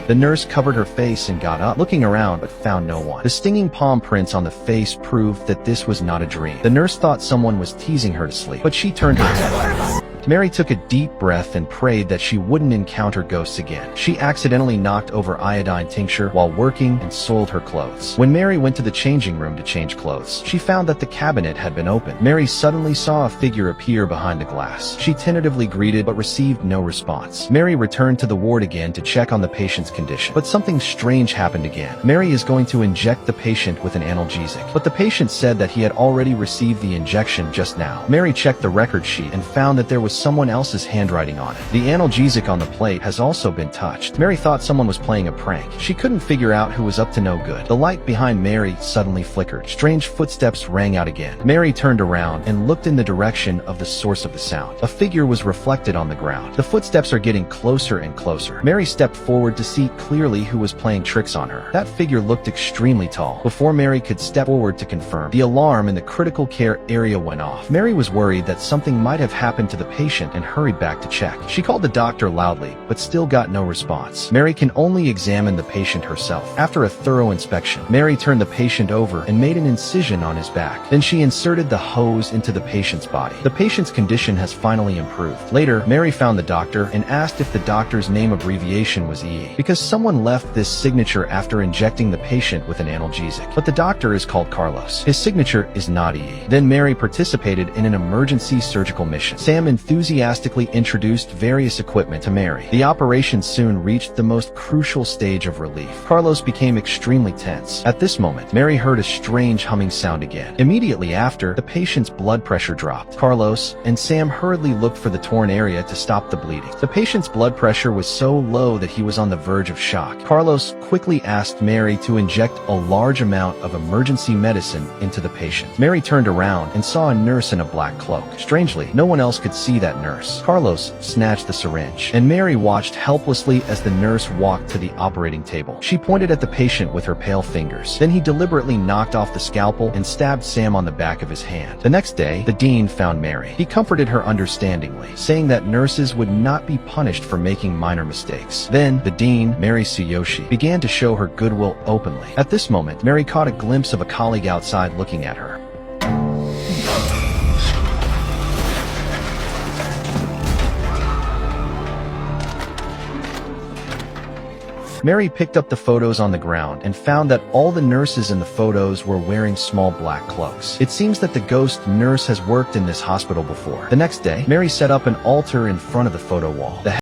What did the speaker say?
The nurse covered her face and got up, looking around but found no one. The stinging palm prints on the face proved that this was not a dream. The nurse thought someone was teasing her to sleep, but she turned her head. Mary took a deep breath and prayed that she wouldn't encounter ghosts again. She accidentally knocked over iodine tincture while working and soiled her clothes. When Mary went to the changing room to change clothes, she found that the cabinet had been opened. Mary suddenly saw a figure appear behind the glass. She tentatively greeted but received no response. Mary returned to the ward again to check on the patient's condition. But something strange happened again. Mary is going to inject the patient with an analgesic, but the patient said that he had already received the injection just now. Mary checked the record sheet and found that there was someone else's handwriting on it. The analgesic on the plate has also been touched. Mary thought someone was playing a prank. She couldn't figure out who was up to no good. The light behind Mary suddenly flickered. Strange footsteps rang out again. Mary turned around and looked in the direction of the source of the sound. A figure was reflected on the ground. The footsteps are getting closer and closer. Mary stepped forward to see clearly who was playing tricks on her. That figure looked extremely tall. Before Mary could step forward to confirm, the alarm in the critical care area went off. Mary was worried that something might have happened to the patient and hurried back to check. She called the doctor loudly, but still got no response. Mary can only examine the patient herself. After a thorough inspection, Mary turned the patient over and made an incision on his back. Then she inserted the hose into the patient's body. The patient's condition has finally improved. Later, Mary found the doctor and asked if the doctor's name abbreviation was EE, because someone left this signature after injecting the patient with an analgesic. But the doctor is called Carlos. His signature is not EE. Then Mary participated in an emergency surgical mission. Sam enthusiastically introduced various equipment to Mary. The operation soon reached the most crucial stage of relief. Carlos became extremely tense. At this moment, Mary heard a strange humming sound again. Immediately after, the patient's blood pressure dropped. Carlos and Sam hurriedly looked for the torn area to stop the bleeding. The patient's blood pressure was so low that he was on the verge of shock. Carlos quickly asked Mary to inject a large amount of emergency medicine into the patient. Mary turned around and saw a nurse in a black cloak. Strangely, no one else could see that nurse. Carlos snatched the syringe, and Mary watched helplessly as the nurse walked to the operating table. She pointed at the patient with her pale fingers. Then he deliberately knocked off the scalpel and stabbed Sam on the back of his hand. The next day, the dean found Mary. He comforted her understandingly, saying that nurses would not be punished for making minor mistakes. Then, the dean, Mary Tsuyoshi, began to show her goodwill openly. At this moment, Mary caught a glimpse of a colleague outside looking at her. Mary picked up the photos on the ground and found that all the nurses in the photos were wearing small black cloaks. It seems that the ghost nurse has worked in this hospital before. The next day, Mary set up an altar in front of the photo wall. The